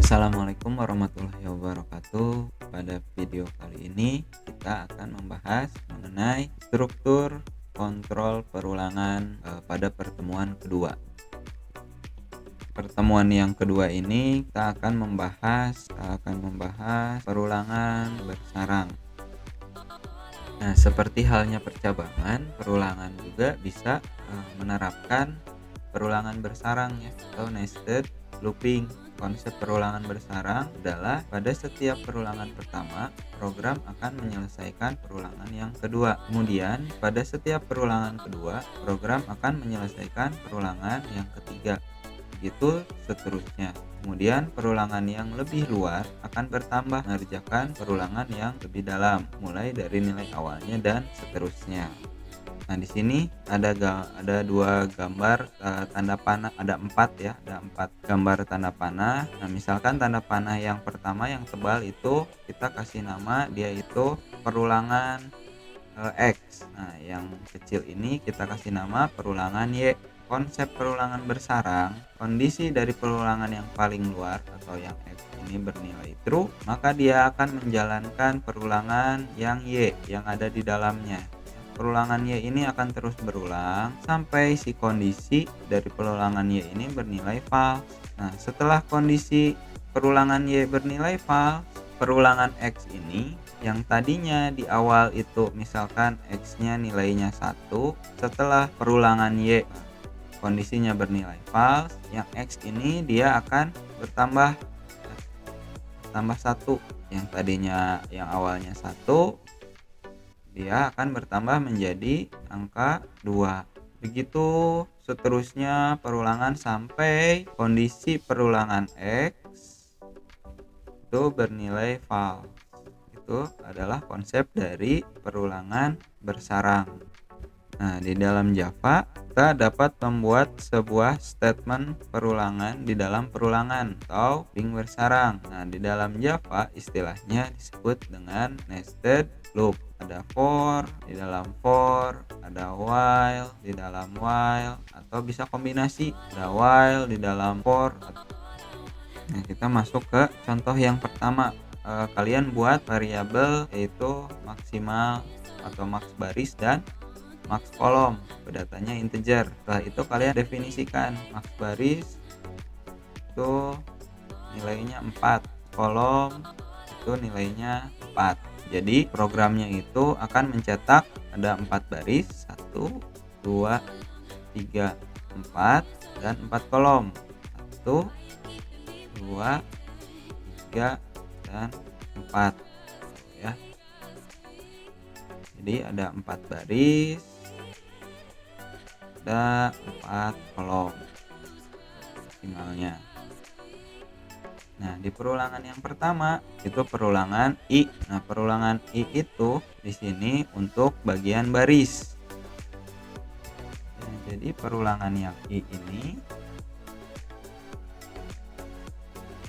Assalamualaikum warahmatullahi wabarakatuh. Pada video kali ini kita akan membahas mengenai struktur kontrol perulangan pada pertemuan kedua. Pertemuan yang kedua ini kita akan membahas perulangan bersarang. Nah, seperti halnya percabangan, perulangan juga bisa menerapkan perulangan bersarang ya, atau nested looping. Konsep perulangan bersarang adalah pada setiap perulangan pertama, program akan menyelesaikan perulangan yang kedua. Kemudian, pada setiap perulangan kedua, program akan menyelesaikan perulangan yang ketiga. Begitu seterusnya. Kemudian, perulangan yang lebih luar akan bertambah mengerjakan perulangan yang lebih dalam, mulai dari nilai awalnya dan seterusnya. Nah, di sini ada dua gambar tanda panah, ada empat gambar tanda panah. Nah, misalkan tanda panah yang pertama yang tebal itu kita kasih nama dia itu perulangan X. Nah, yang kecil ini kita kasih nama perulangan Y. Konsep perulangan bersarang, kondisi dari perulangan yang paling luar atau yang X ini bernilai true, maka dia akan menjalankan perulangan yang Y yang ada di dalamnya. Perulangan Y ini akan terus berulang sampai si kondisi dari perulangan Y ini bernilai false. Nah, setelah kondisi perulangan Y bernilai false, perulangan X ini yang tadinya di awal itu misalkan X-nya nilainya 1, setelah perulangan Y kondisinya bernilai false, yang X ini dia akan bertambah 1. Yang tadinya yang awalnya 1 dia akan bertambah menjadi angka 2. Begitu seterusnya perulangan sampai kondisi perulangan X itu bernilai false. Itu adalah konsep dari perulangan bersarang. Nah, di dalam Java kita dapat membuat sebuah statement perulangan di dalam perulangan atau ring bersarang. Nah, di dalam Java istilahnya disebut dengan nested loop. Ada for di dalam for, ada while di dalam while, atau bisa kombinasi ada while di dalam for. Nah, kita masuk ke contoh yang pertama. Kalian buat variabel yaitu maksimal atau max baris dan max kolom, datanya integer. Setelah itu kalian definisikan max baris itu nilainya 4, kolom itu nilainya 4. Jadi programnya itu akan mencetak ada 4 baris, 1, 2, 3, 4 dan 4 kolom. 1, 2, 3 dan 4 ya. Jadi ada 4 baris, ada 4 kolom maksimalnya. Nah, di perulangan yang pertama itu perulangan I. Nah, perulangan I itu di sini untuk bagian baris. Jadi perulangan yang I ini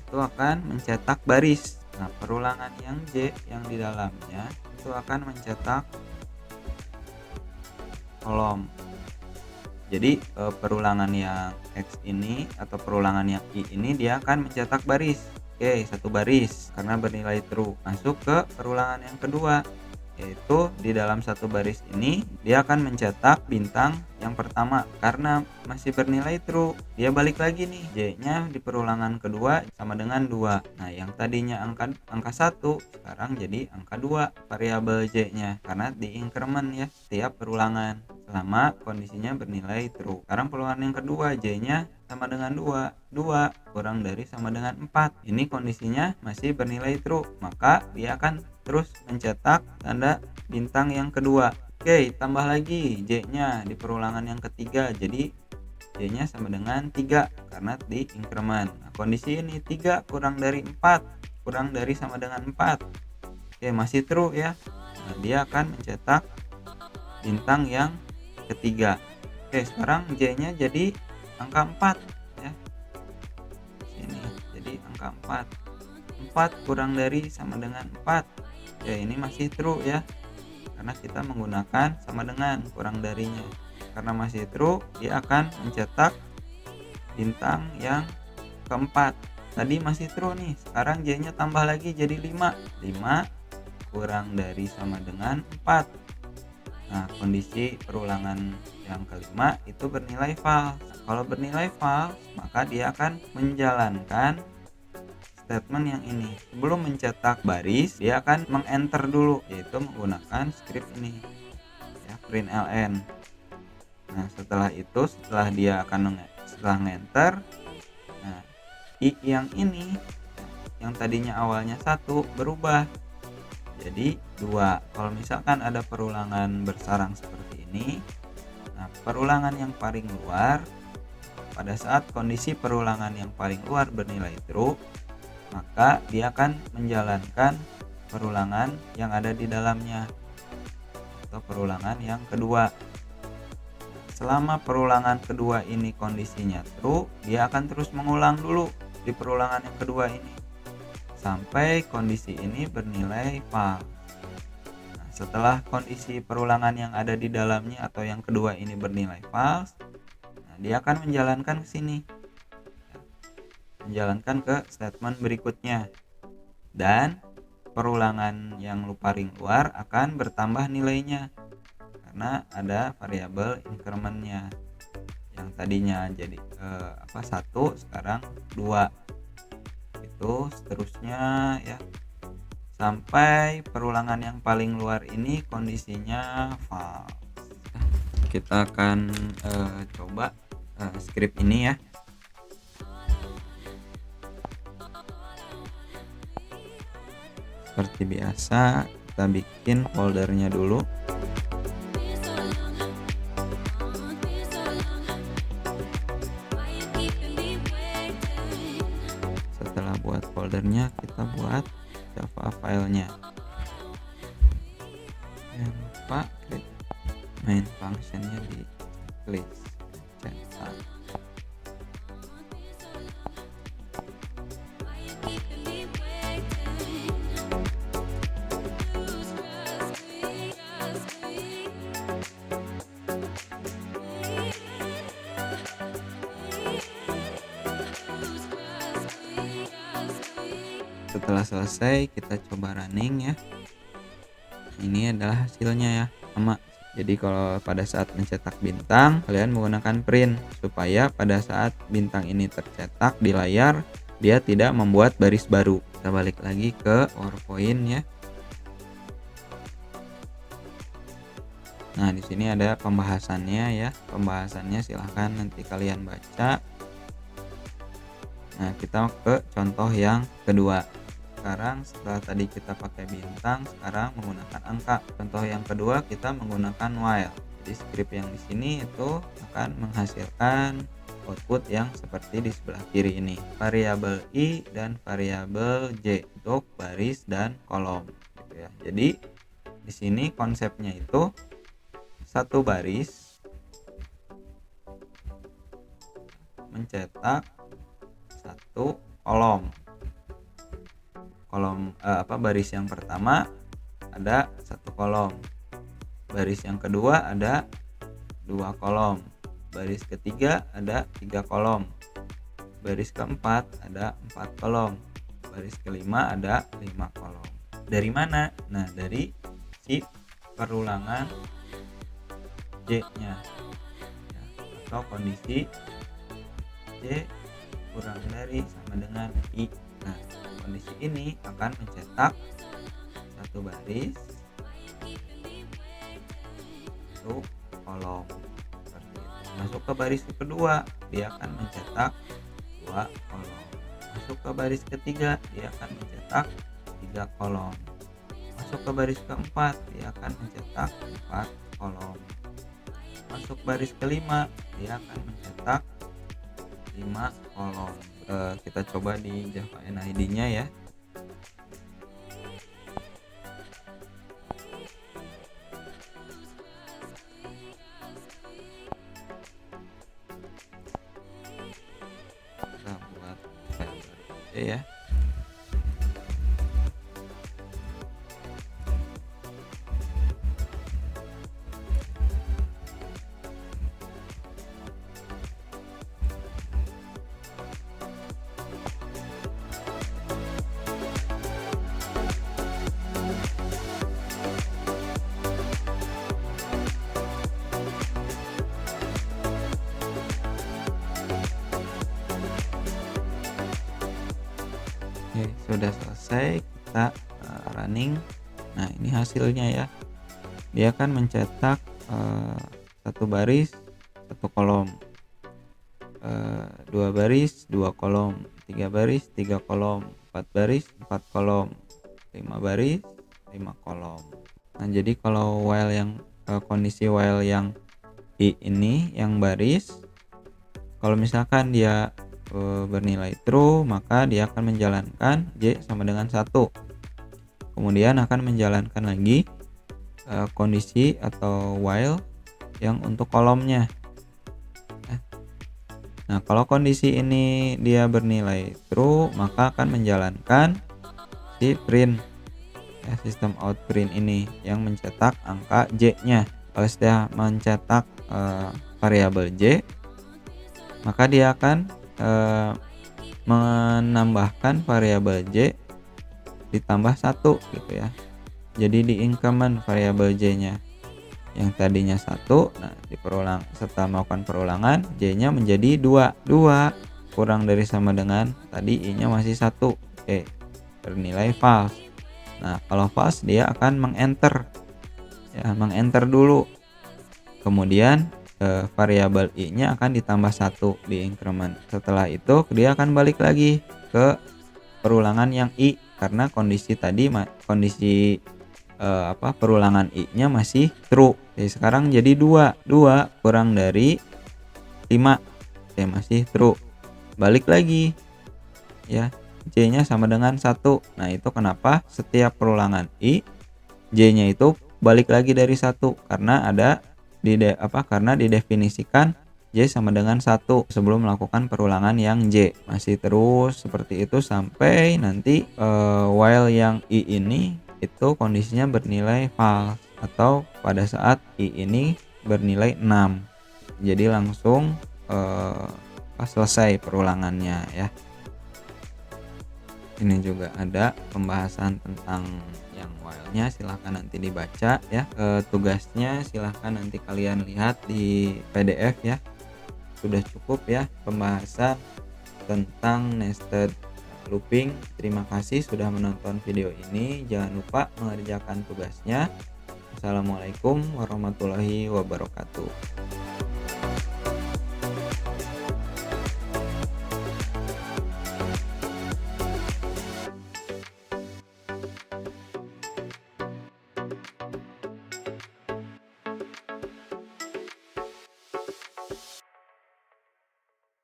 itu akan mencetak baris. Nah, perulangan yang J yang di dalamnya itu akan mencetak kolom. Jadi perulangan yang X ini atau perulangan yang I ini dia akan mencetak baris. Oke, 1 baris karena bernilai true. Masuk ke perulangan yang kedua, yaitu di dalam 1 baris ini dia akan mencetak bintang yang pertama karena masih bernilai true. Dia balik lagi nih, Y-nya di perulangan kedua sama dengan 2. Nah, yang tadinya angka 1 sekarang jadi angka 2 variabel Y-nya karena diinkremen ya setiap perulangan selama kondisinya bernilai true. Sekarang perulangan yang kedua, Y-nya sama dengan 2. 2 kurang dari sama dengan 4. Ini kondisinya masih bernilai true, maka dia akan terus mencetak tanda bintang yang kedua. Oke, tambah lagi Y-nya di perulangan yang ketiga. Jadi Y-nya sama dengan 3 karena diinkremen. Nah, kondisi ini 3 kurang dari 4, kurang dari sama dengan 4. Oke, masih true ya. Nah, dia akan mencetak bintang yang ketiga. Oke, sekarang Y-nya jadi angka 4 ya. Sini jadi angka 4. 4 kurang dari sama dengan 4. Ya, ini masih true ya. Karena kita menggunakan sama dengan kurang darinya. Karena masih true, dia akan mencetak bintang yang keempat. tadi masih true nih, sekarang J-nya tambah lagi jadi 5. 5 kurang dari sama dengan 4. Nah, kondisi perulangan yang kelima itu bernilai false. Nah, kalau bernilai false, maka dia akan menjalankan statement yang ini. Sebelum mencetak baris, dia akan mengenter dulu, yaitu menggunakan script ini, ya, println. Nah, setelah itu, setelah dia akan setelah ngenter, nah, i yang ini, yang tadinya awalnya 1 berubah jadi 2. Kalau misalkan ada perulangan bersarang seperti ini, nah, perulangan yang paling luar, pada saat kondisi perulangan yang paling luar bernilai true, maka dia akan menjalankan perulangan yang ada di dalamnya, atau perulangan yang kedua. Selama perulangan kedua ini kondisinya true, dia akan terus mengulang dulu di perulangan yang kedua ini sampai kondisi ini bernilai false. Nah, setelah kondisi perulangan yang ada di dalamnya atau yang kedua ini bernilai false, nah, dia akan menjalankan ke sini, menjalankan ke statement berikutnya, dan perulangan yang paling luar akan bertambah nilainya karena ada variabel incrementnya, yang tadinya jadi 1 sekarang 2. Itu seterusnya ya, sampai perulangan yang paling luar ini kondisinya false. Kita akan coba script ini ya. Seperti biasa, kita bikin foldernya dulu. Setelah buat foldernya, kita buat Java filenya. Jangan lupa klik main functionnya di checklist, cetak. Setelah selesai, kita coba running ya. Ini adalah hasilnya ya, sama. Jadi kalau pada saat mencetak bintang, kalian menggunakan print supaya pada saat bintang ini tercetak di layar, dia tidak membuat baris baru. Kita balik lagi ke PowerPoint ya. Nah, di sini ada pembahasannya ya. Pembahasannya silahkan nanti kalian baca. Nah, kita ke contoh yang kedua. Sekarang setelah tadi kita pakai bintang, sekarang menggunakan angka. Contoh yang kedua kita menggunakan while. Jadi script yang di sini itu akan menghasilkan output yang seperti di sebelah kiri ini. Variabel i dan variabel j untuk baris dan kolom gitu ya. Jadi di sini konsepnya itu satu baris mencetak satu kolom. Baris yang pertama ada satu kolom, baris yang kedua ada 2 kolom, baris ketiga ada 3 kolom, baris keempat ada 4 kolom, baris kelima ada 5 kolom. Dari mana? Nah, dari si perulangan J-nya ya, atau kondisi J kurang dari sama dengan I. Nah, kondisi ini akan mencetak satu baris, satu kolom seperti itu. Masuk ke baris kedua, dia akan mencetak 2 kolom. Masuk ke baris ketiga, dia akan mencetak 3 kolom. Masuk ke baris keempat, dia akan mencetak 4 kolom. Masuk baris kelima, dia akan mencetak 5 kolom. Kita coba di Java NID-nya ya. Kita buat file baru aja ya. Oke, sudah selesai, kita running. Nah, ini hasilnya ya. Dia kan mencetak satu baris, satu kolom, dua baris, dua kolom, tiga baris, tiga kolom, empat baris, empat kolom, lima baris, lima kolom. Nah, jadi kalau while yang kondisi while yang I ini yang baris, kalau misalkan dia bernilai true, maka dia akan menjalankan J sama dengan 1. Kemudian akan menjalankan lagi kondisi atau while yang untuk kolomnya. Nah, kalau kondisi ini dia bernilai true, maka akan menjalankan si print ya, sistem out print ini yang mencetak angka J-nya. Kalau sudah mencetak variabel J, maka dia akan menambahkan variabel J ditambah 1 gitu ya. Jadi di increment variabel J-nya yang tadinya 1, nah setelah melakukan perulangan J-nya menjadi 2. 2 kurang dari sama dengan tadi I-nya masih 1. Oke, bernilai false. Nah, kalau false dia akan mengenter ya, mengenter dulu. Kemudian variabel I-nya akan ditambah 1 di increment. Setelah itu dia akan balik lagi ke perulangan yang I karena kondisi tadi perulangan I-nya masih true. Oke, sekarang jadi 2 kurang dari 5. Oke, masih true. Balik lagi ya, J-nya sama dengan 1. Nah, itu kenapa setiap perulangan I J-nya itu balik lagi dari 1 karena ada karena didefinisikan J sama dengan 1 sebelum melakukan perulangan yang J. Masih terus seperti itu sampai nanti while yang I ini itu kondisinya bernilai false atau pada saat I ini bernilai 6. Jadi langsung selesai perulangannya ya. Ini juga ada pembahasan tentang yang while-nya, silahkan nanti dibaca ya. Tugasnya silahkan nanti kalian lihat di PDF ya. Sudah cukup ya pembahasan tentang nested looping. Terima kasih sudah menonton video ini. Jangan lupa mengerjakan tugasnya. Assalamualaikum warahmatullahi wabarakatuh.